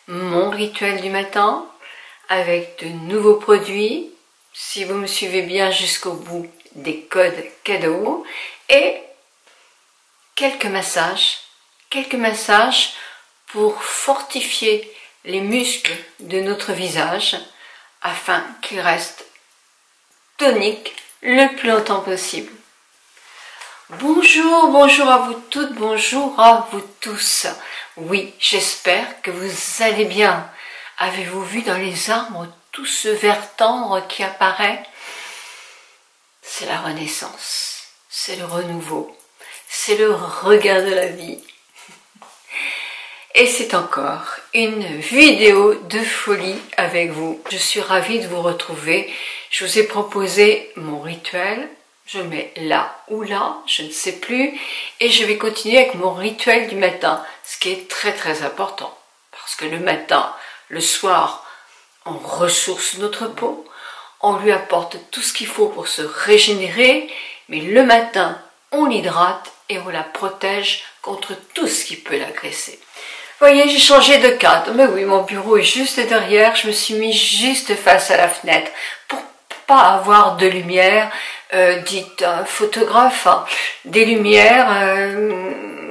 mon rituel du matin avec de nouveaux produits, si vous me suivez bien jusqu'au bout, des codes cadeaux et quelques massages pour fortifier les muscles de notre visage afin qu'ils restent toniques le plus longtemps possible. Bonjour, bonjour à vous toutes, bonjour à vous tous. Oui, j'espère que vous allez bien. Avez-vous vu dans les arbres tout ce vert tendre qui apparaît? C'est la renaissance, c'est le renouveau, c'est le regain de la vie. Et c'est encore une vidéo de folie avec vous. Je suis ravie de vous retrouver. Je vous ai proposé mon rituel. Je le mets là ou là, je ne sais plus. Et je vais continuer avec mon rituel du matin, ce qui est très très important. Parce que le matin, le soir, on ressource notre peau. On lui apporte tout ce qu'il faut pour se régénérer. Mais le matin, on l'hydrate et on la protège contre tout ce qui peut l'agresser. Vous voyez, j'ai changé de cadre. Mais oui, mon bureau est juste derrière. Je me suis mis juste face à la fenêtre pour pas avoir de lumière, dite photographe, hein, des lumières.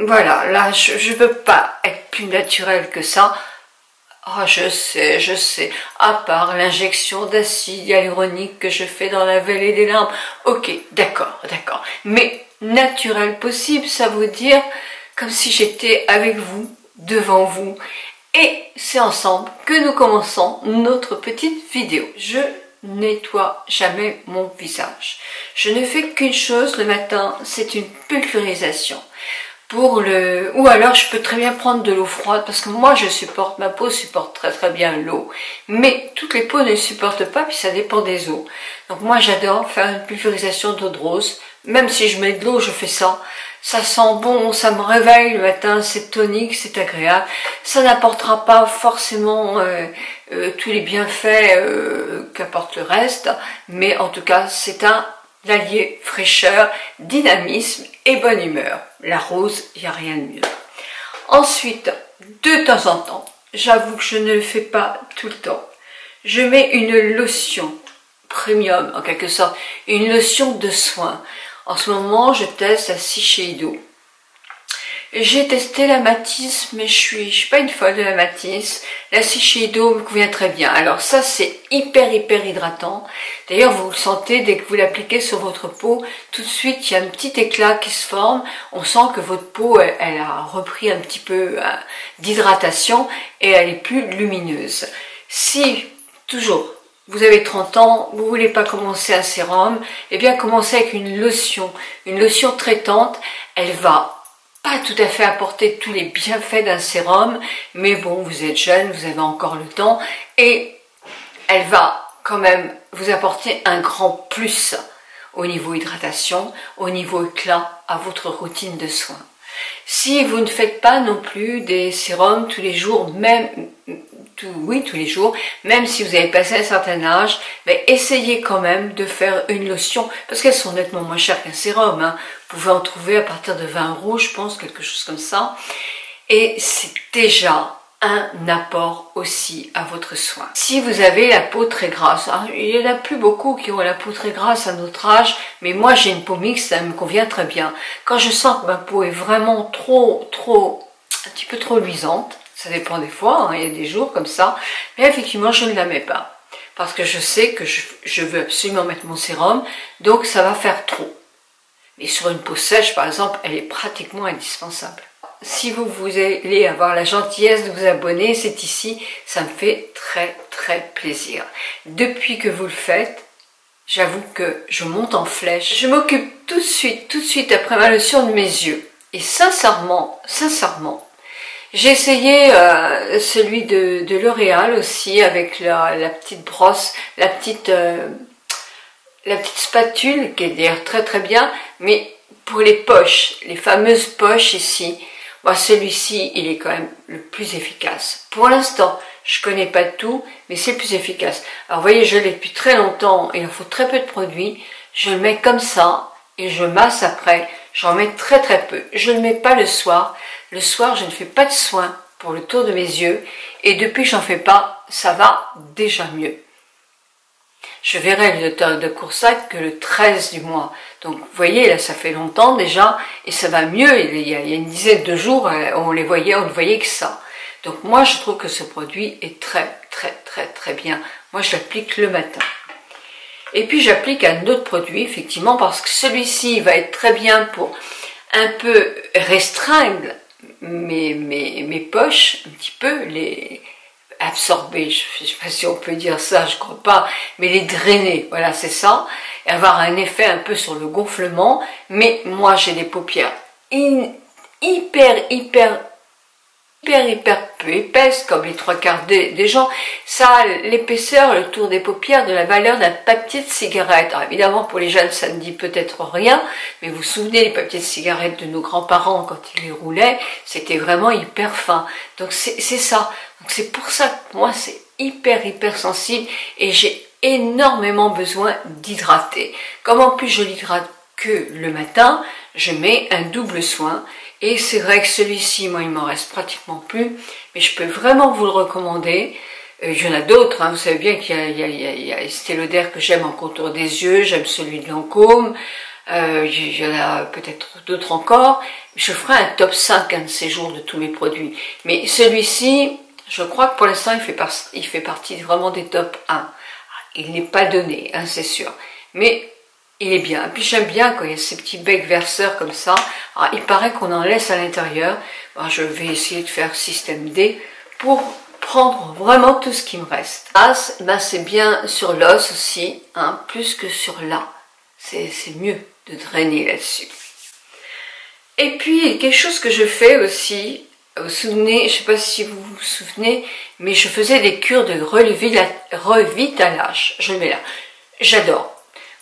Voilà, là, je ne peux pas être plus naturelle que ça. Ah, je sais. À part l'injection d'acide hyaluronique que je fais dans la vallée des larmes. Ok, d'accord. Mais naturel possible, ça veut dire comme si j'étais avec vous, devant vous. Et c'est ensemble que nous commençons notre petite vidéo. Je nettoie jamais mon visage. Je ne fais qu'une chose le matin, c'est une pulvérisation. Ou alors je peux très bien prendre de l'eau froide parce que moi ma peau supporte très bien l'eau. Mais toutes les peaux ne supportent pas, puis ça dépend des eaux. Donc moi j'adore faire une pulvérisation d'eau de rose. Même si je mets de l'eau, je fais ça. Ça sent bon, ça me réveille le matin, c'est tonique, c'est agréable. Ça n'apportera pas forcément tous les bienfaits qu'apporte le reste, mais en tout cas, c'est un allié fraîcheur, dynamisme et bonne humeur. La rose, il n'y a rien de mieux. Ensuite, de temps en temps, j'avoue que je ne le fais pas tout le temps, je mets une lotion premium, en quelque sorte, une lotion de soin. En ce moment, je teste la Shiseido. J'ai testé la Matisse, mais je suis pas une folle de la Matisse. La Shiseido me convient très bien. Alors ça, c'est hyper hydratant. D'ailleurs, vous le sentez dès que vous l'appliquez sur votre peau. Tout de suite, il y a un petit éclat qui se forme. On sent que votre peau, elle a repris un petit peu d'hydratation et elle est plus lumineuse. Si, toujours, vous avez 30 ans, vous voulez pas commencer un sérum, eh bien commencez avec une lotion traitante. Elle va pas tout à fait apporter tous les bienfaits d'un sérum, mais bon, vous êtes jeune, vous avez encore le temps, et elle va quand même vous apporter un grand plus au niveau hydratation, au niveau éclat à votre routine de soins. Si vous ne faites pas non plus des sérums tous les jours, tous les jours, même si vous avez passé un certain âge, mais essayez quand même de faire une lotion, parce qu'elles sont nettement moins chères qu'un sérum, hein. Vous pouvez en trouver à partir de 20 €, je pense, quelque chose comme ça, et c'est déjà un apport aussi à votre soin. Si vous avez la peau très grasse, hein, il n'y en a plus beaucoup qui ont la peau très grasse à notre âge, mais moi j'ai une peau mixte, ça me convient très bien. Quand je sens que ma peau est vraiment un petit peu trop luisante, ça dépend des fois, hein, il y a des jours comme ça, mais effectivement je ne la mets pas. Parce que je sais que je veux absolument mettre mon sérum, donc ça va faire trop. Mais sur une peau sèche par exemple, elle est pratiquement indispensable. Si vous allez avoir la gentillesse de vous abonner, c'est ici, ça me fait très plaisir. Depuis que vous le faites, j'avoue que je monte en flèche. Je m'occupe tout de suite après ma lotion de mes yeux. Et sincèrement, j'ai essayé celui de L'Oréal aussi avec la petite brosse, la petite spatule qui est d'ailleurs très bien, mais pour les poches, les fameuses poches ici, bon, celui-ci il est quand même le plus efficace. Pour l'instant, je connais pas tout, mais c'est le plus efficace. Alors vous voyez, je l'ai depuis très longtemps, il en faut très peu de produits, je le mets comme ça et je masse après, j'en mets très peu. Je ne le mets pas le soir je ne fais pas de soins pour le tour de mes yeux. Et depuis que j'en fais pas, ça va déjà mieux. Je verrai le docteur de Coursac que le 13 du mois. Donc vous voyez, là ça fait longtemps déjà et ça va mieux. Il y a une dizaine de jours, on ne voyait que ça. Donc moi je trouve que ce produit est très bien. Moi je l'applique le matin. Et puis j'applique un autre produit effectivement parce que celui-ci va être très bien pour un peu restreindre mes poches, un petit peu, les absorber, je ne sais pas si on peut dire ça, je crois pas, mais les drainer, voilà c'est ça, et avoir un effet un peu sur le gonflement, mais moi j'ai des paupières hyper peu épaisses, comme les trois quarts des gens. Ça a l'épaisseur, le tour des paupières, de la valeur d'un papier de cigarette. Alors évidemment, pour les jeunes, ça ne dit peut-être rien, mais vous vous souvenez, les papiers de cigarette de nos grands-parents, quand ils les roulaient, c'était vraiment hyper fin. Donc c'est ça. Donc c'est pour ça que moi, c'est hyper sensible, et j'ai énormément besoin d'hydrater. Comme en plus je l'hydrate que le matin, je mets un double soin. Et c'est vrai que celui-ci, moi, il m'en reste pratiquement plus, mais je peux vraiment vous le recommander. Il y en a d'autres, hein. Vous savez bien qu'il y a Estée Lauder que j'aime en contour des yeux, j'aime celui de Lancôme, il y en a peut-être d'autres encore. Je ferai un top 5 un de ces jours de tous mes produits. Mais celui-ci, je crois que pour l'instant, il fait partie vraiment des top 1. Il n'est pas donné, hein, c'est sûr. Mais il est bien. Et puis j'aime bien quand il y a ces petits becs verseurs comme ça. Alors, il paraît qu'on en laisse à l'intérieur. Alors, je vais essayer de faire système D pour prendre vraiment tout ce qui me reste. Ben, c'est bien sur l'os aussi, hein, plus que sur là. C'est mieux de drainer là-dessus. Et puis quelque chose que je fais aussi, vous vous souvenez, je ne sais pas si vous vous souvenez, mais je faisais des cures de revitalage. Je le mets là. J'adore.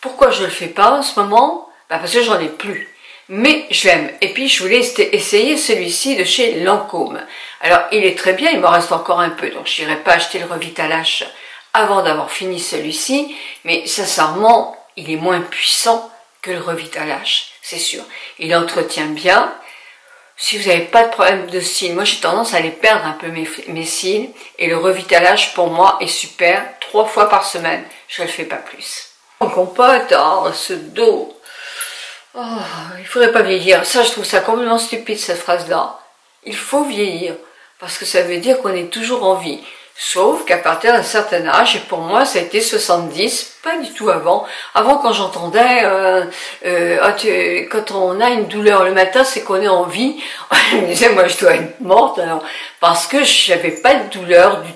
Pourquoi je ne le fais pas en ce moment? Parce que j'en ai plus. Mais je l'aime. Et puis je voulais essayer celui-ci de chez Lancôme. Alors il est très bien, il me reste encore un peu, donc je n'irai pas acheter le Revitalage avant d'avoir fini celui-ci. Mais sincèrement, il est moins puissant que le Revitalage, c'est sûr. Il entretient bien. Si vous n'avez pas de problème de cils, moi j'ai tendance à les perdre un peu mes cils. Et le Revitalage pour moi est super, 3 fois par semaine. Je ne le fais pas plus. En compote, oh, ce dos, oh, il faudrait pas vieillir. Ça, je trouve ça complètement stupide, cette phrase-là. Il faut vieillir, parce que ça veut dire qu'on est toujours en vie. Sauf qu'à partir d'un certain âge, et pour moi, ça a été 70, pas du tout avant. Avant, quand j'entendais, quand on a une douleur le matin, c'est qu'on est en vie. Je me disais, moi, je dois être morte, alors, parce que je n'avais pas de douleur du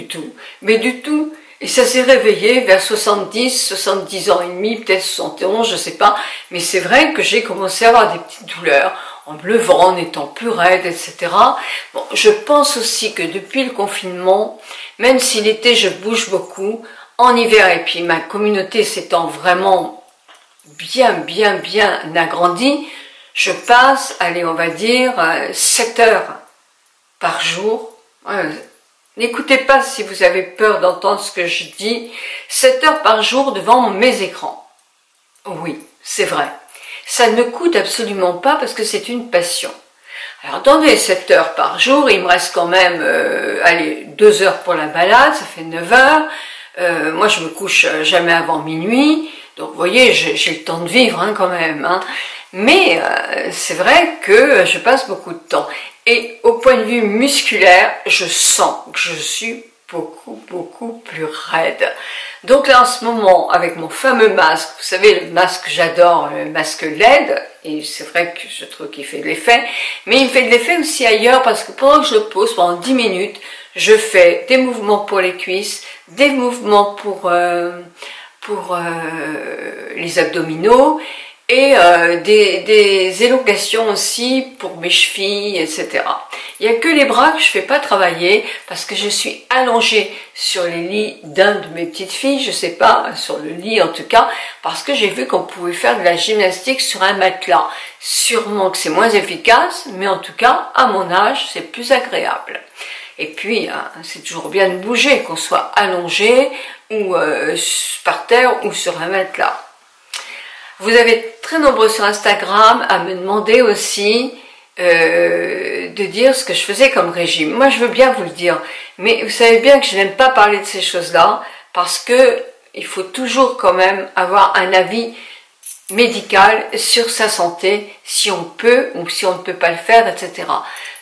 tout. Mais du tout. Et ça s'est réveillé vers 70 ans et demi, peut-être 71, je sais pas. Mais c'est vrai que j'ai commencé à avoir des petites douleurs, en me levant, en étant plus raide, etc. Bon, je pense aussi que depuis le confinement, même si l'été je bouge beaucoup, en hiver, et puis ma communauté s'étant vraiment bien agrandie, je passe, allez, on va dire, 7 heures par jour. N'écoutez pas si vous avez peur d'entendre ce que je dis. 7 heures par jour devant mes écrans. Oui, c'est vrai. Ça ne coûte absolument pas parce que c'est une passion. Alors dans les 7 heures par jour, il me reste quand même allez, 2 heures pour la balade, ça fait 9 heures. Moi je me couche jamais avant minuit. Donc vous voyez, j'ai le temps de vivre hein, quand même. Hein. Mais c'est vrai que je passe beaucoup de temps. Et au point de vue musculaire, je sens que je suis beaucoup plus raide. Donc là en ce moment, avec mon fameux masque, vous savez le masque que j'adore, le masque LED, et c'est vrai que je trouve qu'il fait de l'effet, mais il me fait de l'effet aussi ailleurs parce que pendant que je le pose, pendant 10 minutes, je fais des mouvements pour les cuisses, des mouvements pour les abdominaux, et des élongations aussi pour mes chevilles, etc. Il n'y a que les bras que je ne fais pas travailler parce que je suis allongée sur les lits d'un de mes petites filles, je ne sais pas, sur le lit en tout cas, parce que j'ai vu qu'on pouvait faire de la gymnastique sur un matelas. Sûrement que c'est moins efficace, mais en tout cas, à mon âge, c'est plus agréable. Et puis, c'est toujours bien de bouger, qu'on soit allongé ou par terre ou sur un matelas. Vous avez très nombreux sur Instagram à me demander aussi de dire ce que je faisais comme régime. Moi, je veux bien vous le dire, mais vous savez bien que je n'aime pas parler de ces choses-là, parce que il faut toujours quand même avoir un avis médical sur sa santé, si on peut ou si on ne peut pas le faire, etc.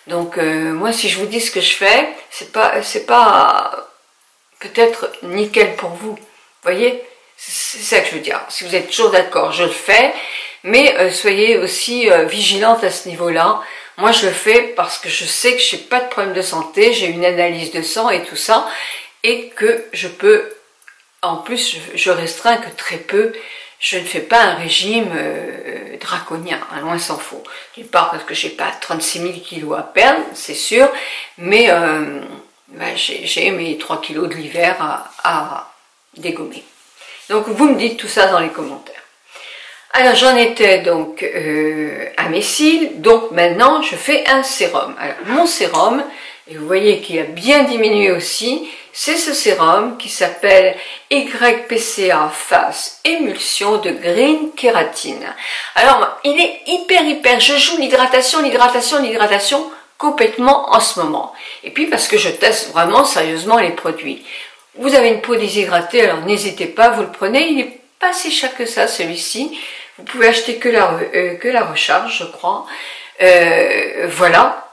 Donc moi, si je vous dis ce que je fais, c'est pas peut-être nickel pour vous. Vous voyez, c'est ça que je veux dire. Si vous êtes toujours d'accord, je le fais, mais soyez aussi vigilante à ce niveau-là. Moi, je le fais parce que je sais que je n'ai pas de problème de santé, j'ai une analyse de sang et tout ça, et que je peux, en plus, je restreins que très peu. Je ne fais pas un régime draconien, hein, loin s'en faut. D'une part parce que j'ai pas 36 000 kilos à perdre, c'est sûr, mais j'ai mes 3 kilos de l'hiver à dégommer. Donc vous me dites tout ça dans les commentaires. Alors j'en étais donc à mes cils, donc maintenant je fais un sérum. Alors mon sérum, et vous voyez qu'il a bien diminué aussi, c'est ce sérum qui s'appelle YPCA Face Émulsion de Green Kératine. Alors il est hyper, je joue l'hydratation complètement en ce moment. Et puis parce que je teste vraiment sérieusement les produits. Vous avez une peau déshydratée, alors n'hésitez pas, vous le prenez, il n'est pas si cher que ça celui-ci. Vous pouvez acheter que la recharge, je crois. Voilà.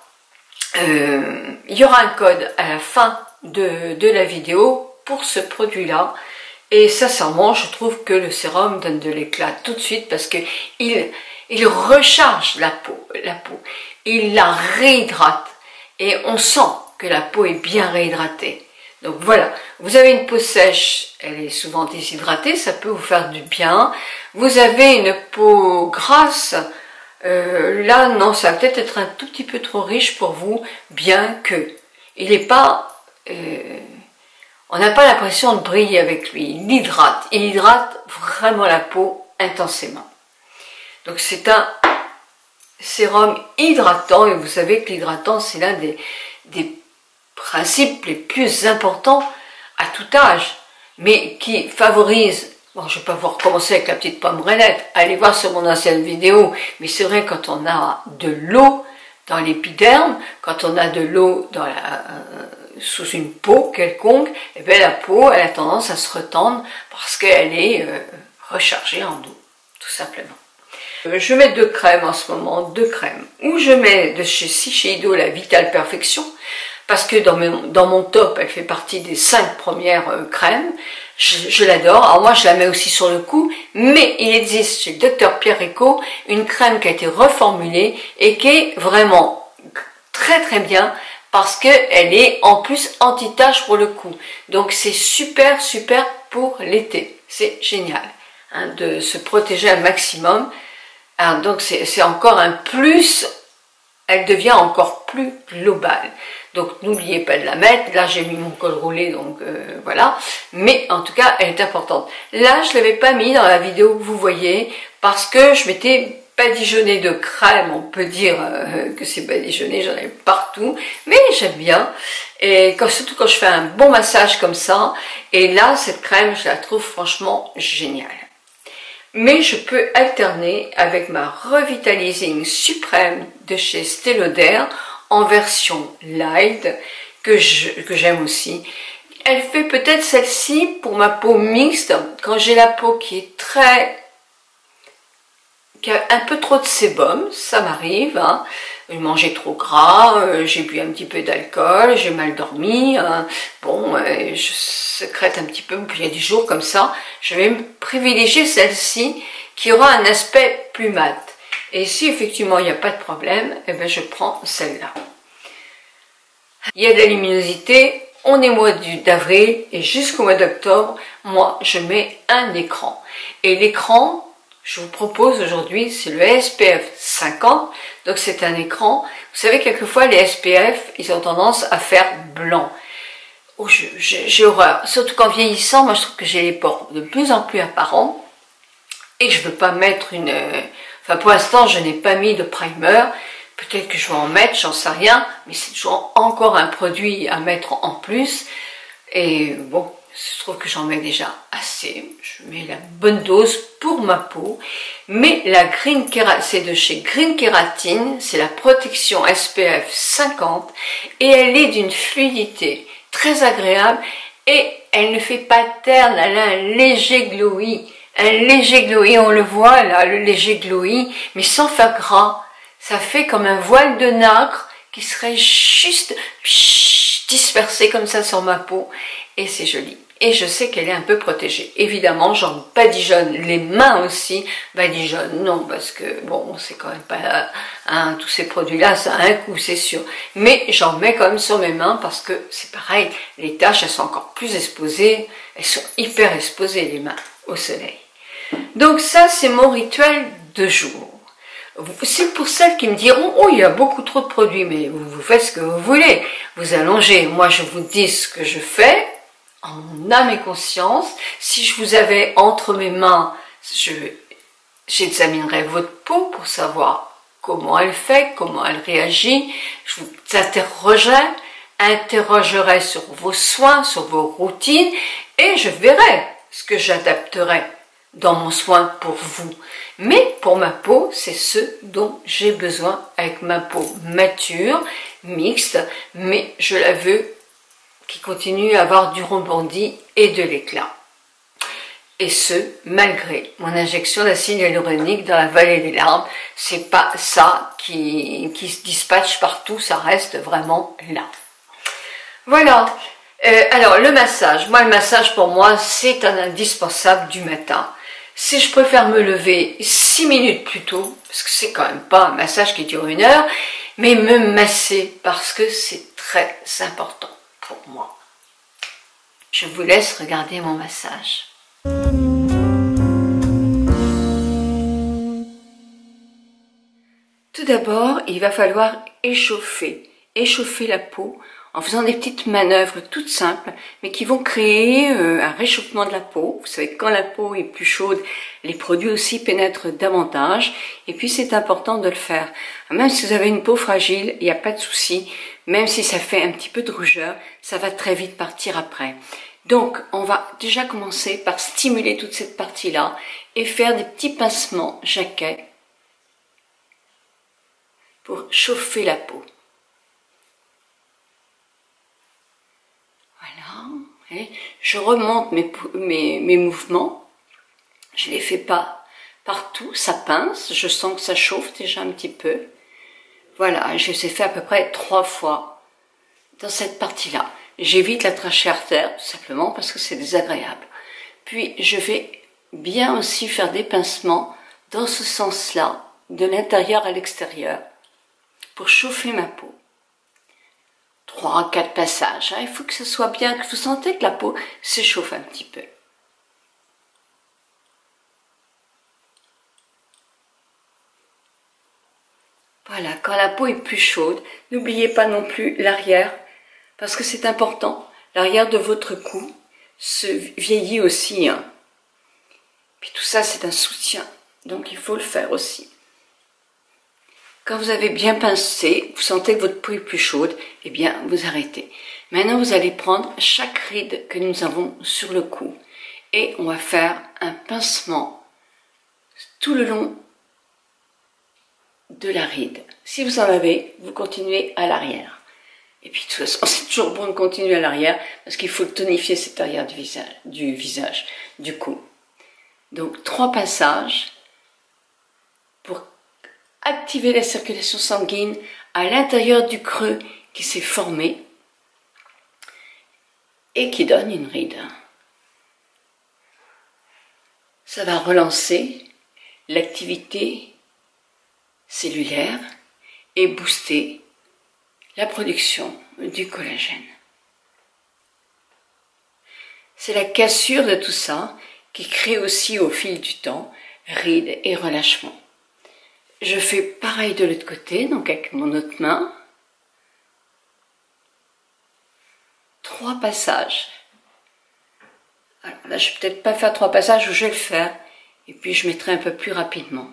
Il y aura un code à la fin de la vidéo pour ce produit-là. Et sincèrement, je trouve que le sérum donne de l'éclat tout de suite parce que il recharge la peau. Il la réhydrate. Et on sent que la peau est bien réhydratée. Donc voilà, vous avez une peau sèche, elle est souvent déshydratée, ça peut vous faire du bien. Vous avez une peau grasse, là non, ça va peut-être être un tout petit peu trop riche pour vous, bien que il n'est pas, on n'a pas l'impression de briller avec lui. Il hydrate vraiment la peau intensément. Donc c'est un sérum hydratant, et vous savez que l'hydratant c'est l'un des principes les plus importants à tout âge, mais qui favorise, bon, je ne vais pas vous recommencer avec la petite pomme Renette, allez voir sur mon ancienne vidéo, mais c'est vrai, quand on a de l'eau dans l'épiderme, quand on a de l'eau sous une peau quelconque, et bien la peau elle a tendance à se retendre parce qu'elle est rechargée en eau, tout simplement. Je mets 2 crèmes en ce moment, 2 crèmes, ou je mets de chez Shiseido la Vital Perfection, parce que dans mon top, elle fait partie des 5 premières crèmes. Je l'adore. Alors moi, je la mets aussi sur le cou, mais il existe chez Dr Pierre Eco une crème qui a été reformulée et qui est vraiment très bien parce qu'elle est en plus anti-tache pour le cou. Donc c'est super pour l'été. C'est génial hein, de se protéger un maximum. Alors, donc c'est encore un plus, elle devient encore plus globale. Donc n'oubliez pas de la mettre. Là j'ai mis mon col roulé, donc voilà. Mais en tout cas elle est importante. Là je ne l'avais pas mis dans la vidéo que vous voyez parce que je m'étais badigeonnée de crème. On peut dire que c'est badigeonné, j'en ai partout. Mais j'aime bien. Et surtout quand je fais un bon massage comme ça. Et là cette crème je la trouve franchement géniale. Mais je peux alterner avec ma Revitalizing Suprême de chez Estée Lauder en version light, que j'aime aussi. Elle fait peut-être celle-ci pour ma peau mixte, quand j'ai la peau qui est qui a un peu trop de sébum, ça m'arrive, hein. Manger trop gras, j'ai bu un petit peu d'alcool, j'ai mal dormi, hein. Bon, je sécrète un petit peu, puis il y a des jours comme ça, je vais me privilégier celle-ci qui aura un aspect plus mat. Et si effectivement il n'y a pas de problème, eh ben je prends celle-là. Il y a de la luminosité, on est mois d'avril et jusqu'au mois d'octobre, moi je mets un écran. Et l'écran, je vous propose aujourd'hui, c'est le SPF 50, donc c'est un écran. Vous savez, quelquefois les SPF, ils ont tendance à faire blanc. Oh, j'ai horreur, surtout qu'en vieillissant, moi je trouve que j'ai les pores de plus en plus apparents. Et je ne veux pas mettre enfin pour l'instant je n'ai pas mis de primer, peut-être que je vais en mettre, j'en sais rien, mais c'est toujours encore un produit à mettre en plus. Et bon, Je trouve que j'en mets déjà assez. Je mets la bonne dose pour ma peau. Mais la Green Kératine, c'est de chez Green Kératine, c'est la protection SPF 50 et elle est d'une fluidité très agréable et elle ne fait pas terne, elle a un léger glowy. Un léger glowy, on le voit là, le léger glowy, mais sans faire gras. Ça fait comme un voile de nacre qui serait juste dispersé comme ça sur ma peau et c'est joli. Et je sais qu'elle est un peu protégée. Évidemment, j'en badigeonne les mains aussi. Badigeonne, non, parce que bon, c'est quand même pas tous ces produits-là, ça a un coût, c'est sûr. Mais j'en mets quand même sur mes mains parce que c'est pareil, les taches, elles sont encore plus exposées. Elles sont hyper exposées, les mains, au soleil. Donc ça, c'est mon rituel de jour. C'est pour celles qui me diront, oh, il y a beaucoup trop de produits, mais vous faites ce que vous voulez. Vous allongez. Moi, je vous dis ce que je fais. En mon âme et conscience, si je vous avais entre mes mains, j'examinerais votre peau pour savoir comment elle fait, comment elle réagit. Je vous interrogerais sur vos soins, sur vos routines, et je verrai ce que j'adapterai dans mon soin pour vous. Mais pour ma peau, c'est ce dont j'ai besoin avec ma peau mature, mixte, mais je la veux qui continue à avoir du rebondi et de l'éclat. Et ce, malgré mon injection d'acide hyaluronique dans la vallée des larmes. C'est pas ça qui se dispatche partout, ça reste vraiment là. Voilà. Alors, le massage. Moi, le massage, pour moi, c'est un indispensable du matin. Si je préfère me lever 6 minutes plus tôt, parce que c'est quand même pas un massage qui dure 1 heure, mais me masser, parce que c'est très important pour moi. Je vous laisse regarder mon massage. Tout d'abord, il va falloir échauffer la peau en faisant des petites manœuvres toutes simples, mais qui vont créer un réchauffement de la peau. Vous savez, quand la peau est plus chaude, les produits aussi pénètrent davantage, et puis c'est important de le faire. Même si vous avez une peau fragile, il n'y a pas de souci, même si ça fait un petit peu de rougeur, ça va très vite partir après. Donc, on va déjà commencer par stimuler toute cette partie-là, et faire des petits pincements jaquets pour chauffer la peau. Voilà, je remonte mes mouvements, je ne les fais pas partout, ça pince, je sens que ça chauffe déjà un petit peu. Voilà, je les ai fait à peu près 3 fois dans cette partie-là. J'évite la trachée artère, tout simplement parce que c'est désagréable. Puis je vais bien aussi faire des pincements dans ce sens-là, de l'intérieur à l'extérieur, pour chauffer ma peau. 3 à 4 passages, hein. Il faut que ce soit bien, que vous sentez que la peau s'échauffe un petit peu. Voilà, quand la peau est plus chaude, n'oubliez pas non plus l'arrière, parce que c'est important. L'arrière de votre cou se vieillit aussi, hein. Puis tout ça, c'est un soutien, donc il faut le faire aussi. Quand vous avez bien pincé, vous sentez que votre peau est plus chaude, eh bien, vous arrêtez. Maintenant, vous allez prendre chaque ride que nous avons sur le cou et on va faire un pincement tout le long de la ride. Si vous en avez, vous continuez à l'arrière. Et puis, de toute façon, c'est toujours bon de continuer à l'arrière parce qu'il faut tonifier cet arrière du cou. Donc, 3 passages pour activer la circulation sanguine à l'intérieur du creux qui s'est formé et qui donne une ride. Ça va relancer l'activité cellulaire et booster la production du collagène. C'est la cassure de tout ça qui crée aussi au fil du temps rides et relâchement. Je fais pareil de l'autre côté, donc avec mon autre main. 3 passages. Alors là, je ne vais peut-être pas faire 3 passages, ou je vais le faire. Et puis, je mettrai un peu plus rapidement.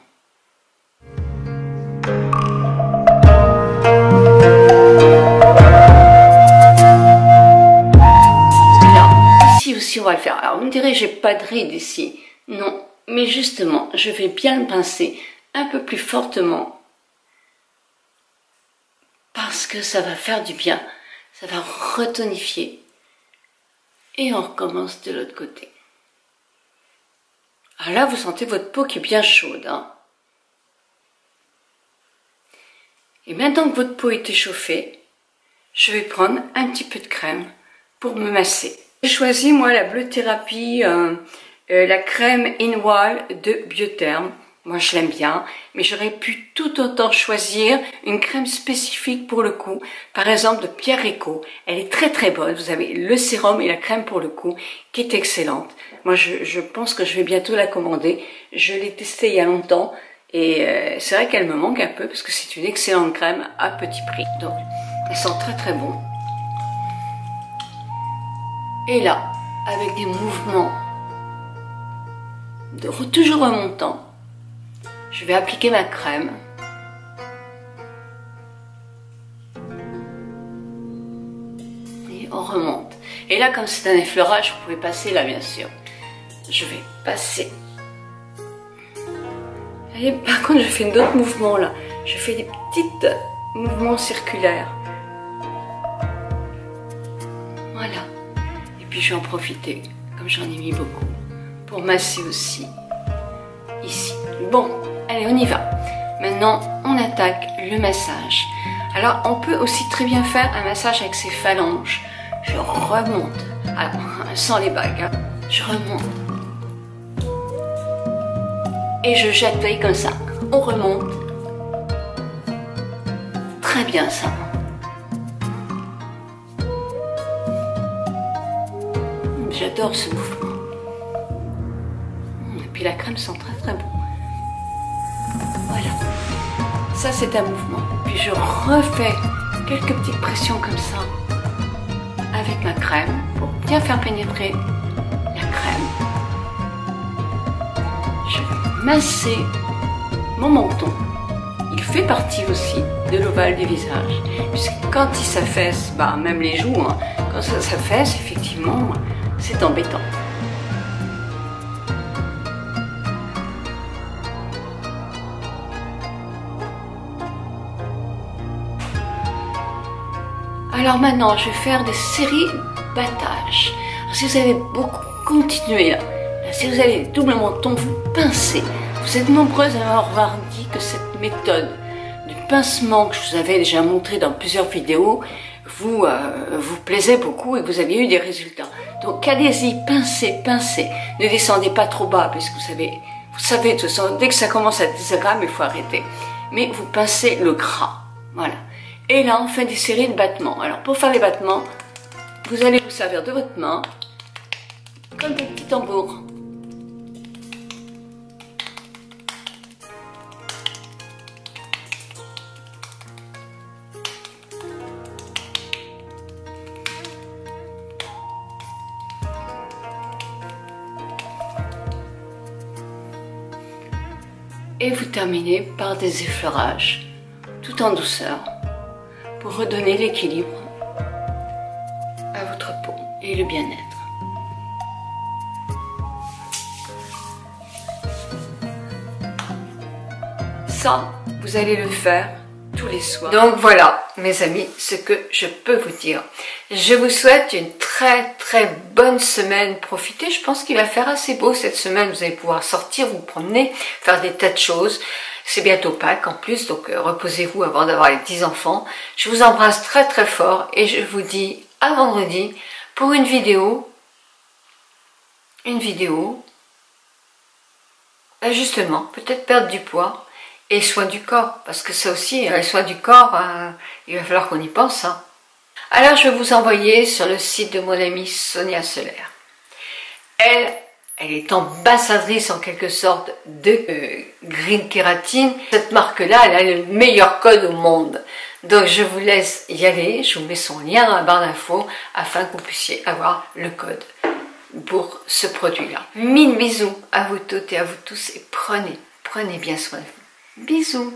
Alors, ici aussi, aussi on va le faire. Alors vous me direz, j'ai pas de rides ici. Non, mais justement, je vais bien le pincer un peu plus fortement parce que ça va faire du bien, ça va retonifier. Et on recommence de l'autre côté. Alors là, vous sentez votre peau qui est bien chaude. Hein. Et maintenant que votre peau est échauffée, je vais prendre un petit peu de crème pour me masser. J'ai choisi, moi, la Bleu Thérapie, la crème In-Wall de Biotherm. Moi, je l'aime bien, mais j'aurais pu tout autant choisir une crème spécifique pour le cou, par exemple de Pierre Rico. Elle est très très bonne. Vous avez le sérum et la crème pour le cou, qui est excellente. Moi, je pense que je vais bientôt la commander. Je l'ai testée il y a longtemps, et c'est vrai qu'elle me manque un peu, parce que c'est une excellente crème à petit prix. Donc, elle sent très très bon. Et là, avec des mouvements toujours remontants, je vais appliquer ma crème. Et on remonte. Et là, comme c'est un effleurage, vous pouvez passer là, bien sûr. Je vais passer. Et par contre, je fais d'autres mouvements là. Je fais des petits mouvements circulaires. Voilà. Et puis, je vais en profiter, comme j'en ai mis beaucoup, pour masser aussi. Ici. Bon. Allez, on y va. Maintenant, on attaque le massage. Alors, on peut aussi très bien faire un massage avec ses phalanges. Je remonte. Alors, sans les bagues. Hein. Je remonte. Et je jette comme ça. On remonte. Très bien, ça. J'adore ce mouvement. Et puis, la crème sent très très bon. Voilà, ça c'est un mouvement. Puis je refais quelques petites pressions comme ça avec ma crème pour bien faire pénétrer la crème. Je vais masser mon menton. Il fait partie aussi de l'ovale du visage. Puisque quand il s'affaisse, bah, même les joues, hein, quand ça s'affaisse, effectivement, c'est embêtant. Alors maintenant, je vais faire des séries battages. Alors, si vous avez beaucoup continué là, si vous avez double menton, vous pincez. Vous êtes nombreuses à m'avoir dit que cette méthode du pincement que je vous avais déjà montré dans plusieurs vidéos vous plaisait beaucoup et que vous aviez eu des résultats. Donc allez-y, pincez, pincez. Ne descendez pas trop bas, parce que vous savez de toute façon, dès que ça commence à 10 grammes, il faut arrêter. Mais vous pincez le gras. Voilà. Et là, on fait des séries de battements. Alors, pour faire les battements, vous allez vous servir de votre main, comme des petits tambours. Et vous terminez par des effleurages, tout en douceur, pour redonner l'équilibre à votre peau et le bien-être. Ça, vous allez le faire tous les soirs. Donc voilà, mes amis, ce que je peux vous dire. Je vous souhaite une très très bonne semaine. Profitez, je pense qu'il va faire assez beau cette semaine. Vous allez pouvoir sortir, vous promener, faire des tas de choses. C'est bientôt Pâques en plus, donc reposez-vous avant d'avoir les petits enfants. Je vous embrasse très très fort et je vous dis à vendredi pour une vidéo, justement, peut-être perdre du poids et soin du corps, parce que ça aussi, soin du corps, il va falloir qu'on y pense. Hein. Alors je vais vous envoyer sur le site de mon amie Sonia Solaire. Elle est ambassadrice en quelque sorte de Green Kératine. Cette marque-là, elle a le meilleur code au monde. Donc je vous laisse y aller, je vous mets son lien dans la barre d'infos afin que vous puissiez avoir le code pour ce produit-là. Mille bisous à vous toutes et à vous tous et prenez bien soin de vous. Bisous.